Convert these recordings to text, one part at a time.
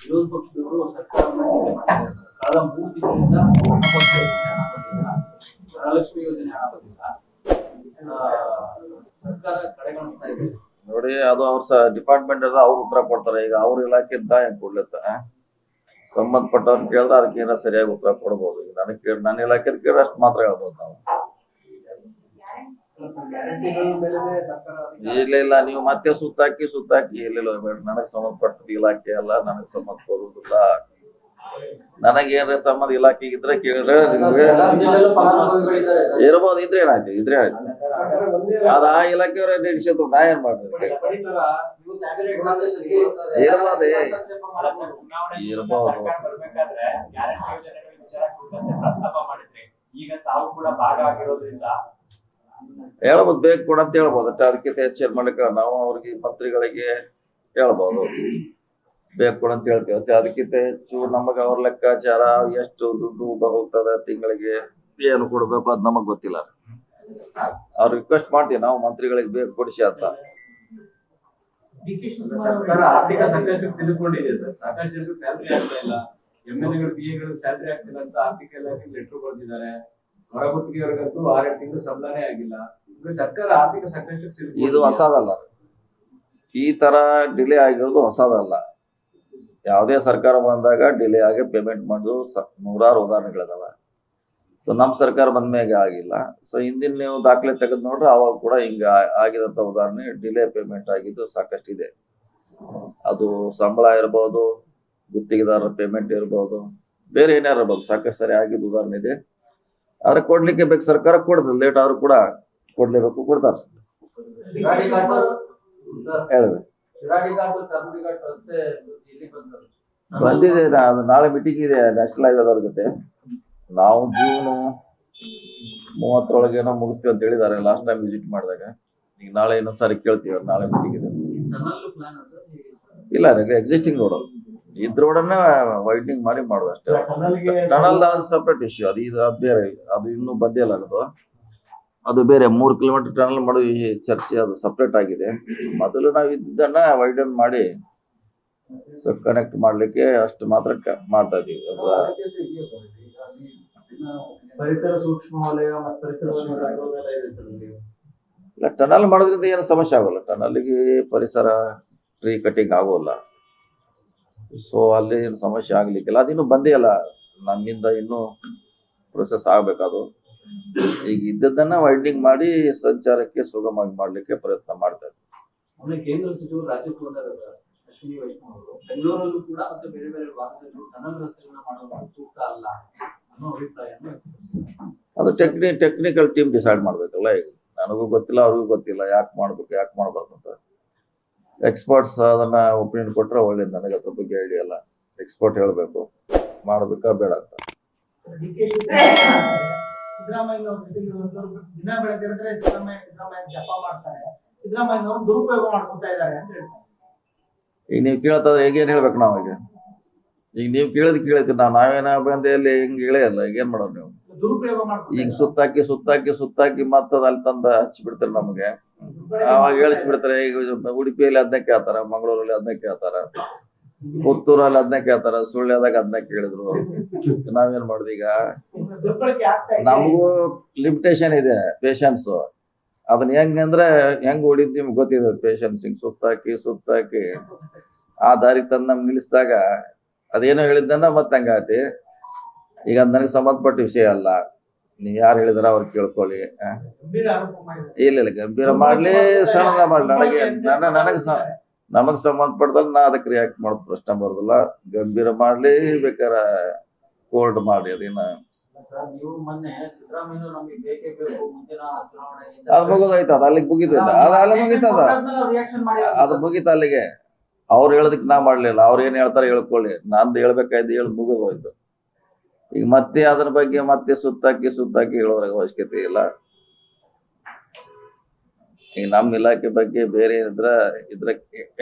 ವಿರೋಧ ಪಕ್ಷದವರು ಸರ್ಕಾರವನ್ನು ಟೀಕೆ ಮಾಡ್ತಾರೆ. ಕಳೆದ 3 ತಿಂಗಳಿಂದ ಅನ್ನಭಾಗ್ಯ ಯೋಜನೆ ಹಣ ಬಂದಿಲ್ಲ, ವರಲಕ್ಷ್ಮಿ ಯೋಜನೆ ಹಣ ಬಂದಿಲ್ಲ, ಸರ್ಕಾರ ಕಡೆಗಣಿಸ್ತಾ ಇದೆ. ನೋಡಿ, ಅದು ಅವ್ರ ಡಿಪಾರ್ಟ್ಮೆಂಟ್ ಅದ, ಅವ್ರು ಉತ್ತರ ಕೊಡ್ತಾರೆ. ಈಗ ಅವ್ರ ಇಲಾಖೆಯಿಂದ ಹೆಂಗ್ ಕೊಡ್ಲತ್ತ ಸಂಬಂಧಪಟ್ಟವ್ರು ಕೇಳಿದ್ರೆ ಅದಕ್ಕೆ ಏನೋ ಸರಿಯಾಗಿ ಉತ್ತರ ಕೊಡ್ಬೋದು. ಈಗ ನನಗೆ ಕೇಳಿ ನನ್ನ ಇಲಾಖೆ ಕೇಳಿ ಅಷ್ಟು ಮಾತ್ರ ಹೇಳ್ಬೋದು ನಾವು. ಇಲ್ಲ ನೀವು ಮತ್ತೆ ಸುತ್ತಾಕಿ ಇಲ್ಲ ನನಗೆ ಸಂಬಂಧಪಟ್ಟ ಇಲಾಖೆ ಅಲ್ಲ, ನನಗೆ ಸಂಬಂಧ ಬರುವುದಿಲ್ಲ. ನನಗೇನ್ರ ಸಂಬಂಧ ಇಲಾಖೆ ಇದ್ರೆ ಕೇಳಿದ್ರೆ ಇರ್ಬೋದು, ಇದ್ರೆ ಏನಾಯ್ತು, ಇದ್ರೆ ಆಯ್ತು. ಅದ ಆ ಇಲಾಖೆಯವ್ರ ನಡೆಸಿದ್ರು, ನಾ ಏನ್ ಮಾಡ್ಬೇಕು? ಇರ್ಬೋದು ಹೇಳ್ಬೋದು, ಬೇಕು ಕೂಡ ಅಂತ ಹೇಳ್ಬೋದು. ಅದಕ್ಕಿಂತ ಹೆಚ್ಚು ಮಾಡ್ಲಿಕ್ಕೆ ನಾವು ಅವ್ರಿಗೆ ಮಂತ್ರಿಗಳಿಗೆ ಹೇಳ್ಬೋದು, ಬೇಕು ಕೂಡ ಅಂತ ಹೇಳ್ತೇವೆ. ಅದಕ್ಕಿಂತ ಹೆಚ್ಚು ನಮಗ ಅವ್ರ ಲೆಕ್ಕಾಚಾರ ಎಷ್ಟು ದುಡ್ಡು ಹೋಗ್ತದೆ ತಿಂಗಳಿಗೆ, ಏನು ಕೊಡ್ಬೇಕು ಅದ್ ನಮಗ್ ಗೊತ್ತಿಲ್ಲ. ಅವ್ರ ರಿಕ್ವೆಸ್ಟ್ ಮಾಡ್ತೀವಿ ನಾವು ಮಂತ್ರಿಗಳಿಗೆ ಬೇಕು ಕೊಡಿಸಿ ಅಂತ. ಸರ್ಕಾರ ಆರ್ಥಿಕ ಸಂಕಷ್ಟಕ್ಕೆ ಸಿಲುಕೊಂಡಿದೆ ಸರ್. ಸಾಕಷ್ಟು ಜನರು ಸ್ಯಾಲರಿ ಆಗ್ತಾ ಇಲ್ಲ, ಎಂಎಲ್ಎಗಳು ಪಿಎಗಳು ಸ್ಯಾಲರಿ ಆಗ್ತಿಲ್ಲ ಅಂತ ಆರ್ಥಿಕ ಇಲಾಖೆ ಲೆಟರ್ ಕೊಡ್ತಿದ್ದಾರೆ. ಹೊರಗುತ್ತಿಗೆಯವರಿಗಂತೂ 6-7 ತಿಂಗಳು ಸಂಬಳನೇ ಆಗಿಲ್ಲ. ಸರ್ಕಾರ ಆರ್ಥಿಕ ಸಂಕಷ್ಟಕ್ಕೆ ಸಿಲುಕೊಂಡಿದೆ. ಇದು ಹೊಸದಲ್ಲ, ಈ ತರ ಡಿಲೇ ಆಗಿರೋದು ಹೊಸದಲ್ಲ. ಯಾವುದೇ ಸರ್ಕಾರ ಬಂದಾಗ ಡಿಲೇ ಆಗಿ ಪೇಮೆಂಟ್ ಮಾಡೋದು ನೂರಾರು ಉದಾಹರಣೆಗಳಿದಾವ. ಸೊ ನಮ್ ಸರ್ಕಾರ ಬಂದ್ಮೇಲೆ ಆಗಿಲ್ಲ. ಸೊ ಹಿಂದಿನ ನೀವು ದಾಖಲೆ ತೆಗೆದು ನೋಡ್ರೆ ಅವಾಗ ಕೂಡ ಹಿಂಗ ಆಗಿದಂತ ಉದಾಹರಣೆ, ಡಿಲೇ ಪೇಮೆಂಟ್ ಆಗಿದ್ದು ಸಾಕಷ್ಟು ಇದೆ. ಅದು ಸಂಬಳ ಇರ್ಬೋದು, ಗುತ್ತಿಗೆದಾರರ ಪೇಮೆಂಟ್ ಇರ್ಬೋದು, ಬೇರೆ ಏನಾರು ಇರ್ಬೋದು, ಸಾಕಷ್ಟು ಸರಿ ಆಗಿದ್ದು ಉದಾಹರಣೆ ಇದೆ. ಆದ್ರೆ ಕೊಡ್ಲಿಕ್ಕೆ ಬೇಕು, ಸರ್ಕಾರ ಕೊಡ್ತದೆ, ಲೇಟ್ ಆದ್ರೂ ಕೂಡ ಕೊಡ್ಲೇಬೇಕು, ಕೊಡ್ತಾರೆ. ಹೇಳಿದ್ರೆ ಬಂದಿದೆ, ಅದು ನಾಳೆ ಮೀಟಿಂಗ್ ಇದೆ ನ್ಯಾಷನಲ್ ಹೈವೇ ಅವ್ರ ಜೊತೆ. ನಾವು ಜೂನ್ 30 ಮುಗಿಸ್ತೀವಿ ಅಂತ ಹೇಳಿದ್ದಾರೆ ಲಾಸ್ಟ್ ಟೈಮ್ ವಿಸಿಟ್ ಮಾಡಿದಾಗ. ಈಗ ನಾಳೆ ಇನ್ನೊಂದ್ಸಾರಿ ಕೇಳ್ತೀವಿ, ನಾಳೆ ಮೀಟಿಂಗ್ ಇದೆ. ಇಲ್ಲ, ಎಕ್ಸಿಸ್ಟಿಂಗ್ ರೋಡ್ ಇದ್ ರೋಡನ್ನ ವೈಡ್ನಿಂಗ್ ಮಾಡಿ ಮಾಡೋದು ಅಷ್ಟೇ. ಟನಲ್ ಸಪ್ರೇಟ್ ಇಶ್ಯೂ, ಅದು ಇದು ಬೇರೆ, ಅದು ಇನ್ನೂ ಬಂದೇ ಇಲ್ಲ. ಅದು ಬೇರೆ 3 ಕಿಲೋಮೀಟರ್ ಟನಲ್ ಮಾಡೋ ಈ ಚರ್ಚೆ, ಅದು ಸಪ್ರೇಟ್ ಆಗಿದೆ. ಮೊದಲು ನಾವು ಇದ್ದನ್ನ ವೈಡನ್ ಮಾಡಿ ಕನೆಕ್ಟ್ ಮಾಡ್ಲಿಕ್ಕೆ ಅಷ್ಟು ಮಾತ್ರ ಮಾಡ್ತಾ ಇದೀವಿ. ಪರಿಸರ ಸೂಕ್ಷ್ಮ ವಲಯ ಮತ್ತು ಇಲ್ಲ, ಟನಲ್ ಮಾಡೋದ್ರಿಂದ ಏನು ಸಮಸ್ಯೆ ಆಗೋಲ್ಲ. ಟನಲ್ಗೆ ಪರಿಸರ ಟ್ರೀ ಕಟಿಂಗ್ ಆಗೋಲ್ಲ. ಸೊ ಅಲ್ಲಿ ಏನು ಸಮಸ್ಯೆ ಆಗ್ಲಿಕ್ಕಿಲ್ಲ. ಅದಿನ್ನೂ ಬಂದೇ ಇಲ್ಲ, ನಮ್ಮಿಂದ ಇನ್ನೂ ಪ್ರೊಸೆಸ್ ಆಗ್ಬೇಕದು. ಈಗ ಇದ್ದದನ್ನ ವೈಡ್ನಿಂಗ್ ಮಾಡಿ ಸಂಚಾರಕ್ಕೆ ಸುಗಮವಾಗಿ ಮಾಡ್ಲಿಕ್ಕೆ ಪ್ರಯತ್ನ ಮಾಡ್ತಾ ಇದ್ದೀವಿ. ಕೇಂದ್ರ ಸಚಿವರು ರಾಜ್ಯಕ್ಕೆ ಹೋದಾಗ ಸರ್, ಅಶ್ವಿನಿ ವೈಷ್ಣವ್ ಅವರು ಬೆಂಗಳೂರಲ್ಲೂ ಕೂಡ ಮತ್ತು ಬೇರೆ ಬೇರೆ ಭಾಗದಲ್ಲೂ ಟನಲ್ ರಸ್ತೆಗಳನ್ನ ಮಾಡೋದು ಸೂಕ್ತ ಅಲ್ಲ ಅನ್ನೋ ಅಭಿಪ್ರಾಯವನ್ನು ಅದು ಟೆಕ್ನಿಕಲ್ ಟೀಮ್ ಡಿಸೈಡ್ ಮಾಡ್ಬೇಕಲ್ಲ. ಈಗ ನನಗೂ ಗೊತ್ತಿಲ್ಲ, ಅವ್ರಿಗೂ ಗೊತ್ತಿಲ್ಲ ಯಾಕೆ ಮಾಡ್ಬೇಕು ಯಾಕೆ ಮಾಡ್ಬಾರ್ದು ಅಂತ. ಎಕ್ಸ್ಪರ್ಟ್ಸ್ ಅದನ್ನ ಒಪಿನಿಯನ್ ಕೊಟ್ರೆ ಒಳ್ಳೇದು. ನನಗೆ ಅದ್ರ ಬಗ್ಗೆ ಐಡಿಯಾ ಇಲ್ಲ, ಎಕ್ಸ್ಪರ್ಟ್ ಹೇಳ್ಬೇಕು ಮಾಡ್ಬೇಕಾ ಬೇಡ ಅಂತ. ಸಿದ್ದರಾಮಯ್ಯನವರು ದಿನ ಬೆಳಗ್ಗೆ ಸಿದ್ದರಾಮಯ್ಯ ಜಪ ಮಾಡ್ತಾರೆ, ಸಿದ್ದರಾಮಯ್ಯನವರು ದುರುಪಯೋಗ ಮಾಡ್ಕೊತಾ ಇದ್ದಾರೆ ಅಂತ ಹೇಳ್ತಾರೆ. ಈಗ ನೀವು ಕೇಳ್ತಾದ್ರೆ ಹೇಗೇನ್ ಹೇಳ್ಬೇಕು ನಾವು? ಈಗ ನೀವು ಕೇಳಿದ್ವಿ ನಾವೇನ ಬಂದೆಯಲ್ಲಿ ಹಿಂಗ್ ಹೇಳಲ್ಲ. ಈಗ ಏನ್ ಮಾಡೋರು ನೀವು? ದುರುಪಯೋಗ ಮಾಡ್ತಾರೆ. ಈಗ ಸುತ್ತಾಕಿ ಮತ್ತದ ಅಲ್ಲಿ ತಂದ ಹಚ್ಚಿಬಿಡ್ತಾರೆ ನಮಗೆ. ಅವಾಗ ಹೇಳಿಸ್ಬಿಡ್ತಾರೆ. ಈಗ ಉಡುಪಿಯಲ್ಲಿ ಅದನ್ನೇ ಕೇಳ್ತಾರ, ಮಂಗಳೂರಲ್ಲಿ ಅದನ್ನೇ ಕೇಳ್ತಾರ, ಪುತ್ತೂರಲ್ಲಿ ಅದನ್ನೇ ಕೇಳ್ತಾರ, ಸುಳ್ಳ್ಯದಾಗ ಅದನ್ನೇ ಕೇಳಿದ್ರು. ನಾವೇನ್ ಮಾಡುದು? ಈಗ ನಮಗೂ ಲಿಮಿಟೇಷನ್ ಇದೆ, ಪೇಷನ್ಸ್. ಅದನ್ನ ಹೆಂಗಂದ್ರೆ ಹೆಂಗ್ ಹೊಡಿದ್ ನಿಮ್ಗೆ ಗೊತ್ತಿದೆ. ಪೇಷನ್ಸ್ ಹಿಂಗ್ ಸುತ್ತಾಕಿ ಆ ದಾರಿ ತಂದ್ ನಮ್ಗೆ ನಿಲ್ಲಿಸಿದಾಗ ಅದೇನೋ ಹೇಳಿದ್ದನ್ನ ಮತ್ತೆ ಹಂಗಾತಿ. ಈಗ ಅದ್ ನನಗೆ ಸಂಬಂಧಪಟ್ಟ ವಿಷಯ ಅಲ್ಲ, ನೀವ್ ಯಾರು ಹೇಳಿದಾರ ಅವ್ರು ಕೇಳ್ಕೊಳ್ಳಿ. ಇಲ್ಲ, ಗಂಭೀರ ಮಾಡ್ಲಿ, ಸಣ್ಣದ ಮಾಡ್ಲಿ, ನಮಗ್ ಸಂಬಂಧಪಟ್ಟದಲ್ಲಿ ನಾ ಅದಕ್ಕೆ ರಿಯಾಕ್ಟ್ ಮಾಡೋದ್ ಪ್ರಶ್ನೆ ಬರೋದಿಲ್ಲ. ಗಂಭೀರ ಮಾಡ್ಲಿ, ಬೇಕಾರ ಕೋಲ್ಡ್ ಮಾಡಿ, ಅದೇನ ಅದು ಮುಗಿದೋಯ್ತದ, ಅಲ್ಲಿಗೆ ಮುಗಿತೈತ, ಅಲ್ಲಿ ಮುಗಿತದ, ಅದು ಮುಗಿತ ಅಲ್ಲಿಗೆ. ಅವ್ರು ಹೇಳೋದಕ್ಕೆ ನಾ ಮಾಡ್ಲಿಲ್ಲ, ಅವ್ರು ಏನ್ ಹೇಳ್ತಾರೆ ಹೇಳ್ಕೊಳ್ಳಿ. ನಂದು ಹೇಳ್ಬೇಕಾಯ್ತು, ಹೇಳಿ ಮುಗಿದೋಯ್ತು. ಈಗ ಮತ್ತೆ ಅದ್ರ ಬಗ್ಗೆ ಮತ್ತೆ ಸುತ್ತಾಕಿ ಹೇಳೋದ್ರ ಅವಶ್ಯಕತೆ ಇಲ್ಲ. ಈಗ ನಮ್ಮ ಇಲಾಖೆ ಬಗ್ಗೆ ಬೇರೆ ಇದ್ರ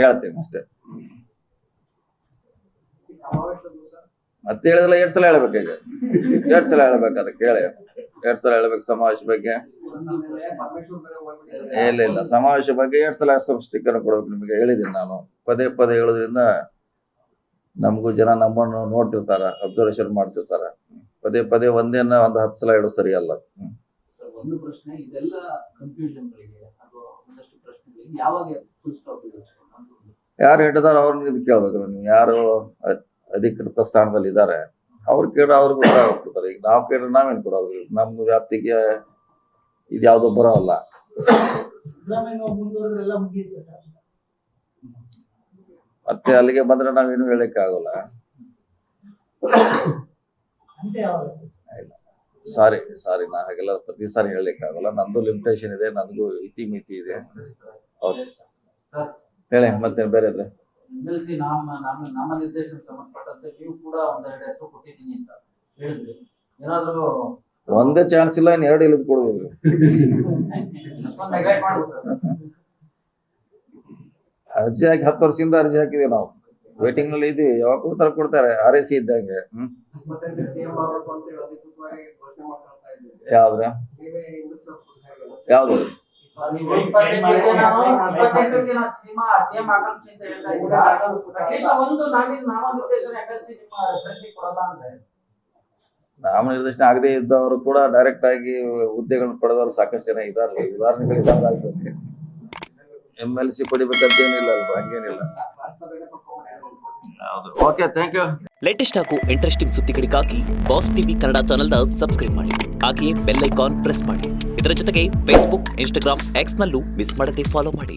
ಹೇಳ್ತೀನಿ ಅಷ್ಟೇ. ಮತ್ತೆ ಹೇಳಿದ್ರೆ 2 ಸಲ ಹೇಳ್ಬೇಕು. ಈಗ 2 ಸಲ ಹೇಳ್ಬೇಕು, ಅದಕ್ಕೆ ಹೇಳಿ 2 ಸಲ ಹೇಳ್ಬೇಕು ಸಮಾವೇಶ ಬಗ್ಗೆ. ಇಲ್ಲ, ಸಮಾವೇಶ ಬಗ್ಗೆ 2 ಸಲ ಸ್ಟಿಕ್ಕರ್ ಕೊಡ್ಬೇಕು. ನಿಮಗೆ ಹೇಳಿದ್ದೀನಿ ನಾನು, ಪದೇ ಹೇಳೋದ್ರಿಂದ ನಮಗೂ ಜನ ನಮ್ಮನ್ನು ನೋಡ್ತಿರ್ತಾರ, ಅಬ್ಸರ್ವೇಷನ್ ಮಾಡ್ತಿರ್ತಾರ. ಪದೇ ಪದೇ ಒಂದೇನ ಒಂದು 10 ಸಲ ಹೇಳೋದು ಸರಿ ಅಲ್ಲ. ಒಂದು ಪ್ರಶ್ನೆ, ಇದೆಲ್ಲ ಕನ್ಫ್ಯೂಷನ್ಗಳಿಗೆ ಅಥವಾ ಒಂದಷ್ಟು ಪ್ರಶ್ನೆಗಳಿಗೆ ಯಾವಾಗ ಫುಲ್ ಸ್ಟಾಪ್ ಇದೆ? ಯಾರು ಹಿಡಿದಾರ ಅವ್ರನ್ನ ಇದು ಕೇಳ್ಬೇಕು. ನೀವು ಯಾರು ಅಧಿಕೃತ ಸ್ಥಾನದಲ್ಲಿ ಇದ್ದಾರೆ ಅವ್ರು ಕೇಳಿ ಅವ್ರಿಗೆ ಉತ್ತರ ಕೊಡ್ತಾರೆ. ಈಗ ನಾವು ಕೇಳಿದ್ರೆ ನಾವೇನ್ ಕೊಡೋದು? ನಮ್ದು ವ್ಯಾಪ್ತಿಗೆ ಇದು ಯಾವ್ದು ಬರೋಲ್ಲ. ಸಿದ್ದರಾಮಯ್ಯ ಮುಂದುವರೆದ್ರೆಲ್ಲ ಮುಗಿಯುತ್ತೆ ಸರ್. ಮತ್ತೆ ಅಲ್ಲಿಗೆ ಬಂದ್ರೆ ನಾವೇನು ಹೇಳಕ್ಕೆ ಆಗೋಲ್ಲ. ಅಂತ ಯಾವಾಗ? ಸಾರಿ ನಾ ಹಾಗೆಲ್ಲ ಪ್ರತಿ ಸಾರಿ ಹೇಳಲಿಕ್ಕೆ ಆಗೋಲ್ಲ. ನಂದು ಲಿಮಿಟೇಷನ್ ಇದೆ, ನನಗೂ ಇತಿ ಮಿತಿ ಇದೆ. ಹೌದು ಹೇಳಿ, ಮತ್ತೆ ಬೇರೆ ಇದ್ರೆ MLC ನಾಮನಿರ್ದೇಶನ ಸಂಬಂಧಪಟ್ಟಂತೆ ನೀವು ಕೂಡ ಒಂದೆರಡು ಹೆಸರು ಕೊಟ್ಟಿದ್ದೀನಿ ಅಂತ ಹೇಳಿದ್ರಿ. ಏನಾದ್ರು ಒಂದೇ ಚಾನ್ಸ್ ಇಲ್ಲ, ಇನ್ನು 2 ಇಲ್ಲದ ಕೊಡುದಿಲ್ಲ. ನೆಗ್ಲೆಕ್ಟ್ ಮಾಡ್ಬಿಟ್ರೆ ಅರ್ಜಿ ಹಾಕಿ 10 ವರ್ಷದಿಂದ ಅರ್ಜಿ ಹಾಕಿದೀವಿ ನಾವು. ವೇಟಿಂಗ್ ನಲ್ಲಿ ಇದೀವಿ. ಯಾವಾಗ ಕೊಡ್ತಾರೆ RAC ಇದ್ದಂಗೆ. ಯಾವ್ದ್ರ ಯಾವ್ದು ನೀವು 28ಕ್ಕೆ CM ಆಕಾಂಕ್ಷಿ ಅಂತ ಹೇಳ್ತಾ ಇದ್ದೀರಾ. ಅಟ್ಲೀಸ್ಟ್ ಒಂದು ನಾಮನಿರ್ದೇಶನ MLC ನಿಮ್ಮ ರೆಫರೆನ್ಸಿಗೆ ಕೊಡಲ್ಲ ಅಂದ್ರೆ ನಾಮನಿರ್ದೇಶನ ಆಗದೆ ಇದ್ದವರು ಕೂಡ ಡೈರೆಕ್ಟ್ ಆಗಿ ಹುದ್ದೆಗಳನ್ನು ಪಡೆದವರು ಸಾಕಷ್ಟು ಜನ ಇದಾರೆ. ಉದಾಹರಣೆಗಳಿಗೆ MLC ಪಡಿಬೇಕಂತ ಏನಿಲ್ಲ ಅಲ್ವಾ? ಹಂಗೇನಿಲ್ಲ. Okay, thank you. ಲೇಟೆಸ್ಟ್ ಹಾಗೂ ಇಂಟ್ರೆಸ್ಟಿಂಗ್ ಸುದ್ದಿಗಳಿಗಾಗಿ ಬಾಸ್ ಟಿವಿ ಕನ್ನಡ ಚಾನೆಲ್ನ ಸಬ್ಸ್ಕ್ರೈಬ್ ಮಾಡಿ. ಹಾಗೆಯೇ ಬೆಲ್ ಐಕಾನ್ ಪ್ರೆಸ್ ಮಾಡಿ. ಇದರ ಜೊತೆಗೆ ಫೇಸ್ಬುಕ್, ಇನ್ಸ್ಟಾಗ್ರಾಮ್, ಎಕ್ಸ್ನಲ್ಲೂ ಮಿಸ್ ಮಾಡದೆ ಫಾಲೋ ಮಾಡಿ.